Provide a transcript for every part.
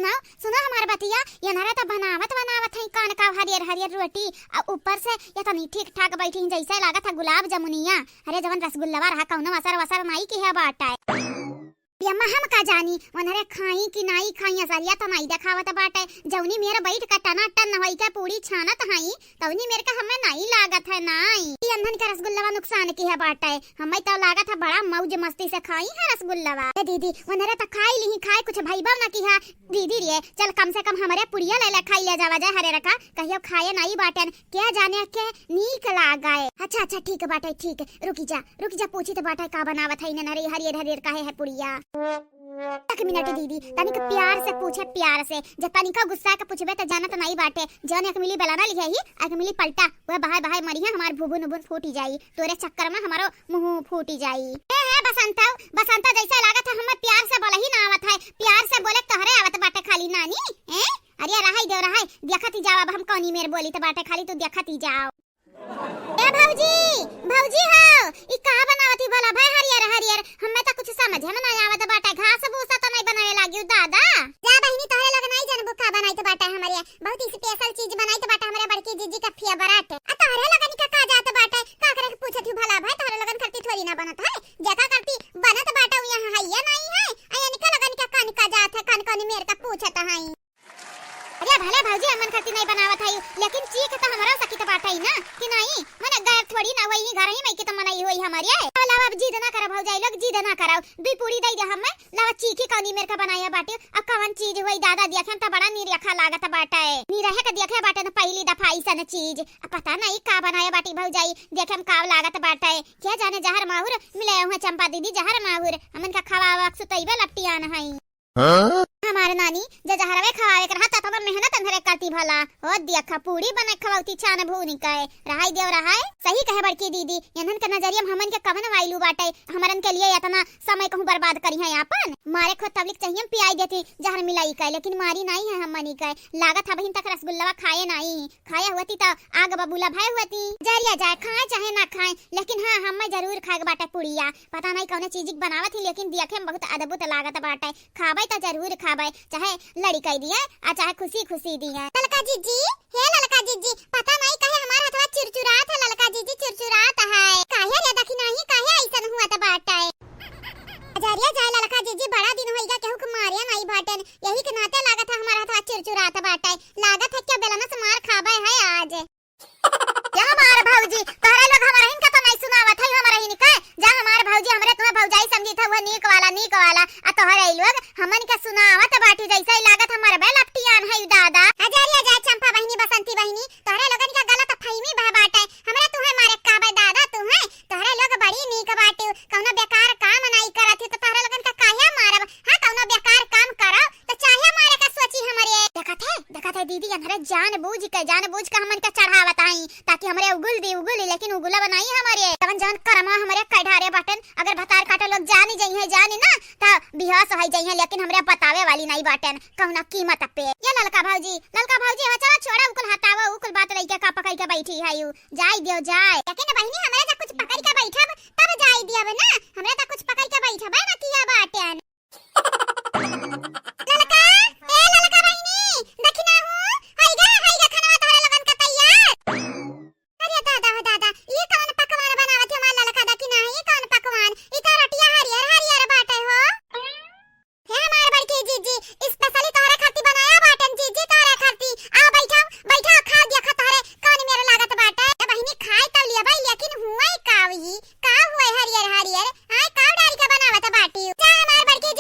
सुनो सुनो हमार बतिया ये नरे तो बनावत बनावत है कान का हरियर हरियर रोटी और ऊपर से ये तो नहीं ठीक ठाक बैठी जैसे लागत है गुलाब जामुनिया। अरे जवन रसगुल्ला रहा कौनो असर वसर नहीं की है बाटा यम्मा हम का जानी वनरे खाई कि नहीं खाई असरिया तो नहीं देखावत बाटे। जौनी मेरे बैठ का टना टन होई के पूरी छानत हई तौनी मेरे का हमें नहीं लागत है नहीं ये अंधन का रसगुल्ला नुकसान की है बाटे। हमें तो लागत है बड़ा मौज मस्ती से खाई है रसगुल्ला। ए दीदी वनरे तो खाई ली खाए कुछ भईबा ना की है दीदी रे चल कम से कम हमारे पुड़िया ले खाई ले जावा जाए हरे रखा कहियो खाए नहीं बाटे क्या जाने के नीक लागाए। अच्छा अच्छा ठीक बाटे ठीक रुकी जा पूछी तो बाटे का बनावत है नरे हरियर हरियर काहे है पुड़िया। एक मिनट दीदी तनिक प्यार से पूछे प्यार से जब तनिक गुस्सा के पूछबे त जानत नहीं बाटे जौन एक मिली बेलाना लिया ही एक मिली पलटा वह बाहर मरिया हमार भुभु नुबुन फूटी जाई तोरे चक्कर में हमारो मुंह फूटी जाई। ए बसंता जैसा लागत है हमें प्यार से बोला ही ना आवत है प्यार से बोले तोहरे आवत बाटे खाली नानी ए अरे रहाई देखती जाओ अब हम कौनी मेर बोली त बाटे खाली तू देखती जाओ। ए भौजी हां ई का बनावती भला भाई हरियर हमें तो कुछ समझ में नहीं आवत बाटे घास भूसा तो नहीं बनाए लागियो दादा जा बहिनी तोरे लग नहीं जानबो का बनाई तो बाटे हमारे बहुत स्पेशल चीज बनाई तो बाटे हमारे बड़की जीजी का फेवरेट आ तोरे लगन का जात बाटे का करे पूछत भला भाई तोरे लगन करती थोड़ी ना बनत है जका करती बनत बाटे यहां है या नहीं है आ यानी का लगन का कान का जात है कान कोनी मेरे का पूछत है। अरे भले भौजी हमन खाती नहीं बनावत है लेकिन चीख तो हमारा सकी तो बाटा ही ना कि नहीं मन गायब थोड़ी ना वही घर ही में की तो मनाई होई हमारी है लावा जिद ना करा भौजाई लोग जिद ना कराओ दुई पूरी दई दे हमें लावा चीखी कौनी मेरे का बनाया बाटे अब कौन चीज होई दादा देखन त बड़ा निरखा लागत बाटा है निरहे का देखे बाटे न पहली दफा ऐसा चीज अब पता नहीं का बनाया बाटी भौजाई देखे हम का लागत बाटा है क्या जाने जहर माहुर मिले हुए चंपा दीदी जहर माहुर हमन का खवावा सुतईबे लपटियान है हमारे नानी जहरवे खवावे कर हाथ तो मेहनत अंधरे करती भला ओ देखा पूरी बने खवाती छान भूनी कहे रहाई देव रहाई सही कहे बड़की दीदी यनन के नजरिया हमन के कवन वाइलू बाटे हमरन के लिए इतना समय कहूं बर्बाद करी है अपन मारे खो तबलिक चाहिए पियाई देती जहर मिलाई कहे लेकिन मारी नहीं है हमनी कहे लागत है बहिन तक रसगुल्ला खाए नहीं खाया हुआती तो आग बबूला भाई हुआती जरिया जाए खाए चाहे ना खाए लेकिन हां हम जरूर खाए बाटे पुड़िया पता नहीं कौन चीज बनावत ही लेकिन देखे में बहुत अद्भुत लागत बाटे खाबे तो जरूर खाबे चाहे लड़ी कह दिया आ चाहे खुशी खुशी दिया। ललका जीजी हे ललका जीजी पता नहीं कहे हमारा हथवा चिरचुरात है ललका जीजी चिरचुरात है काहे रे देखी नहीं काहे ऐसन हुआ त बाटा है अजरिया जाए ललका जीजी बड़ा दिन होइगा केहू के मारिया नहीं बाटन यही के नाते लागत है हमारा हथवा चिरचुरात बाटा है लागत है क्या बेलना से मार खाबे है आज क्या हमार भौजी तोहरा लोग हमारा हिन का तो नहीं सुनावत है हमारा हिन का जा हमार भौजी हमरे तुम्हें भौजाई समझी था वो नीक वाला आ तोहरा ई लोग हमन का सुनावत बाटी जैसा ही लागत हमारे बे लपटियान है दादा अजरिया जा चंपा बहिनी बसंती बहिनी तोहरा लोगन का गलत फहमी बह बाटे हमरा तुम्हें मारे का बे दादा तुम्हें तोहरा लोग बड़ी नीक बाटे कौनो बेकार काम नहीं करत है तो तोहरा लोगन का काहे मारब हां कौनो बेकार काम करो तो चाहे मारे का सोची हमरे देखत है दीदी हमरे जानबूझ के हमन का चढ़ावत आई ताकि हमरे उगुल लेकिन उगुला बनाई हमारे तवन जान करमा हमरे कढ़ारे बटन अगर भतार काटे लोग जानी ना त बिहास हो जाई है लेकिन हमरे बतावे वाली नहीं बाटन कहना कीमत पे ये ललका भौजी हो चला छोड़ा उकुल हटावा उकुल बात लइका का पकड़ के बैठी है यू जाई दियो जाए लेकिन बहिनी हमरे त कुछ पकड़ के बैठब तब जाई दियब ना हमरे त कुछ पकड़ के बैठब ना किया बाटन ललका ए ललका बहिनी देखी ना हूं हाईगा खाना तोरे लगन का तैयार अरे दादा ये कौन पकवान बनावत है मां ललका देखी ना ये कौन पकवान ई तो रोटियां हरियर बाटे हो हे हमार बड़की जीजी स्पेशली तोहरे खाती बनाया बाटन जीजी तोहरे खाती आ बैठा खा देखा तोहरे कौन मेरे लागत बाटे बहिनी खाए तो लिया भाई लेकिन हुआ का हुए हरियर आय का डाल के बनावत बाटी जा हमार बड़की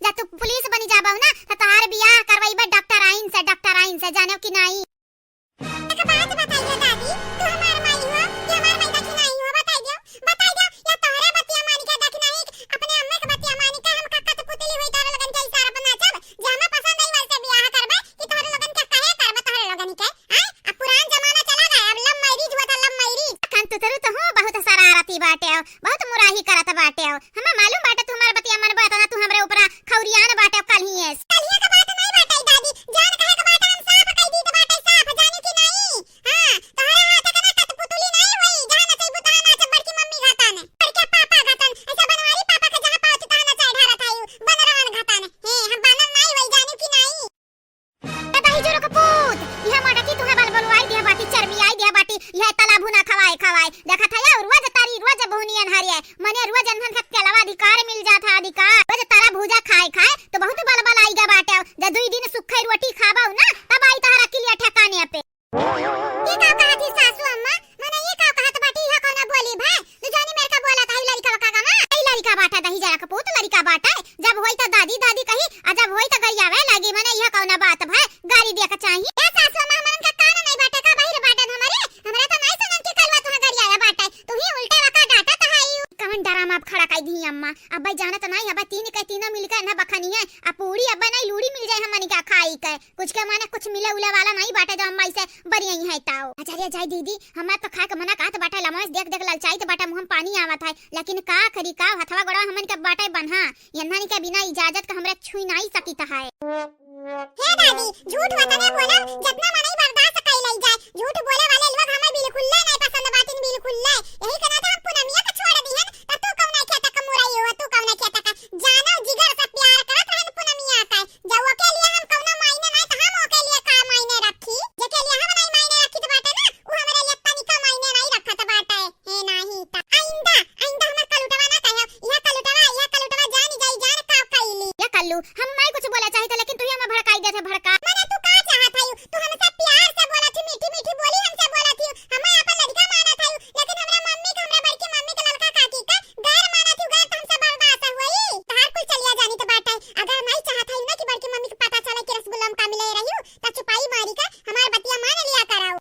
जा तू पुलिस बनी जाबो ना त तोहार बियाह करवाइबे डॉक्टर आइन से जानो कि नहीं। एक बात बताइए दादी, तू हमार माई हो कि हमार माई देखी नहीं हो? बता दो या तोहरे बतिया मानी के देख नहीं अपने अम्मा के बतिया मानी के हम कक्का तो पुतली होई तारे लगन के इशारा बना चल जे हमें पसंद आई वैसे बियाह करबे कि तोहरे लगन के कहे करबे तोहरे लगन के। हां अब पुरान जमाना चला गया, अब लव मैरिज हुआ था, लव मैरिज खान तू तो हो बहुत शरारती बाटे हो, बहुत मुराही करत बाटे हो। हमें मालूम बाटे तू हमार बतिया मनबे त ना तू हमरे ऊपर खौरियान बाटे कलहिए कलहिए के बात नहीं बाटे दादी, जान कहे के बाटे हम साफ कह दी त बाटे साफ जानी कि नहीं। हां तोहरे हाथ के ना त पुतली नहीं होई, जहां न चाहिए तहां नाच बड़की मम्मी घातन बड़के पापा घातन ऐसा बनवारी पापा के जहां पाओ तहां नाच ढारा थायु बनरवन घातन हे हम बानर नहीं होई जानी कि नहीं। दादा हिजरो के पूत यह माटा की तुहा बाल बनवाई दिया बाटी चर्बी आई दिया बाटी यह तला भुना खवाए देखा था या रोज तारी रोज बहुनियन हरिए मने रोज अनहन खत के अलावा अधिकार मिल जाता अधिकार रोज तारा भूजा खाए तो बहुत बल आईगा बाटे जब 2 दिन सुखई रोटी खाबाऊ ना तब आई तहरा के लिए ठकाने पे। ये का कहा थी सासू अम्मा मने ये का कहत बाटी यह कोना बोली भाई तू जानी मेरे का बोला था लड़का का गाना आई लड़का बाटा दही जरा का पूत लड़का बाटा जब होई त दादी कही आ जब होई त गरियावे लागी मने यह कोना बात भाई गाड़ी दे के चाहिए। ए सासू अम्मा हमन का कान नहीं बाटे का बाहर बाटे हमरा तो नहीं सुनन के कलवा तुहा गरियावे बाटे तू ही उल्टे वका डाटा त हाई कवन डराम आप खड़ा कई दी अम्मा अब भाई जाना तो नहीं अब तीनों मिलकर ना बखनी है अब पूरी अब नहीं लूड़ी मिल जाए हमनी का खाई के कुछ के माने कुछ मिले उले वाला नहीं बाटे जो अम्मा से बढ़िया ही है ताओ। अच्छा जाई दीदी हमरा तो खा के मना कहत बाटे लमस देख ललचाई तो बाटा मुंह में पानी आवत है लेकिन का करी का हथवा गोड़ा हमन के बाटे बन्हा यन्हानी के बिना इजाजत के हमरा छुई नहीं सकी त है। हे दादी झूठ वतने बोला जितना मने बर्दाश्त कई लई जाए झूठ बोले वाले लोग हमें बिल्कुल नहीं पसंद बातिन बिल्कुल नहीं यही कहना था हम पूनमिया के छोड़ दी है त तू कौन नहीं कहता कमुराई हो तू कौन नहीं कहता का जानो जिगर से प्यार करत रहन पूनमिया का जब के लिए हम कौन मायने नहीं त हम ओके लिए का मायने रखी जे के लिए हम नहीं मायने रखी त बाटे ना वो हमरे लिए तनिका मायने नहीं रखत बाटे हे नहीं त आइंदा हमर कलुटवा ना कहो यह कलुटवा जानी जाई जान का कइली या कल्लू हम नहीं कुछ बोला चाहे तो लेकिन तू हमें भड़काई दे भड़का मने तू का चाहत है तू हमसे प्यार से बोला थी मीठी बोली हमसे बोला थी हमें अपन लड़का माना था लेकिन हमरा मम्मी के हमरा बड़की मम्मी के लड़का काकी का गैर माना थी गैर तुमसे बर्दाश्त हुई तहार कुल चलिया जानी तो बात है अगर नहीं चाहत है ना कि बड़की मम्मी को पता चले कि रसगुल्ला में का मिले रही त चुपाई मारी का हमार बतिया मान लिया कराओ।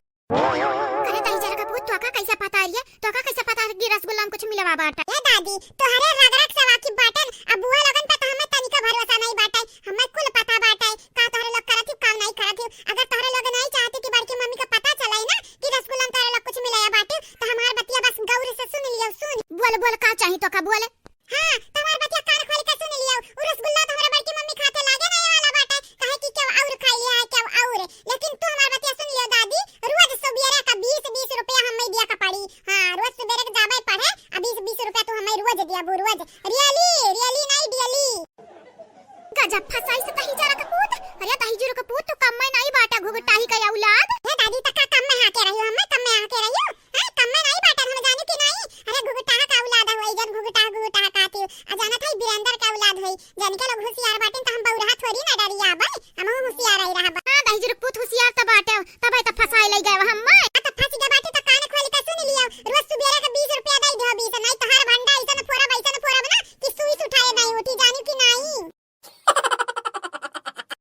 करे तई जरा का पूत तो का कैसे पता है तो का कैसे पता कि रसगुल्ला में कुछ मिलवा बाटा ए दादी तोहरे रगरक से वाकिफ बाटन अब बुआ लगन पे तो हमें तनिका भरोसा नहीं बाटा हमें कुल पता बाटा का तोहरे लोग करत काम नहीं करत अगर तोहरे लोग नहीं चाहते कि बड़की मम्मी का पता चले ना कि रसगुल्ला में तोहरे लोग कुछ मिलाया बाटे तो हमार बतिया बस गौर से सुन लियो सुन बोल का चाहिए तो का बोले। हां तुम्हार बतिया कान खोल के सुन लियो उ रसगुल्ला तो हमारे बड़की मम्मी खाते लागे नहीं वाला बाटे कहे कि क्या और खाई लिया है क्या और लेकिन तू हमार बतिया सुन लियो दादी रोज सुबेरे का 20 रुपया हमें दिया का पड़ी। हां रोज सुबेरे के जाबे पढ़े अब 20 रुपया तू हमें रोज दिया बो रोज रियली नहीं डियली गजब फसाई से तही जरा का पूत अरे तही जरा का पूत तो कम में नहीं बाटा घुघटाही का औलाद हे दादी तक कम में हाके रहियो हमें कम में हाके रहियो हां कम में नहीं बाटा हम जाने कि नहीं अरे घुघटाहा का औलाद होई जन घुघटाहा काती आ जाना था बीरेंद्र का औलाद होई जाने के लोग होशियार बाटे त हम बौरा थोड़ी ना डरिया भाई हम होशियार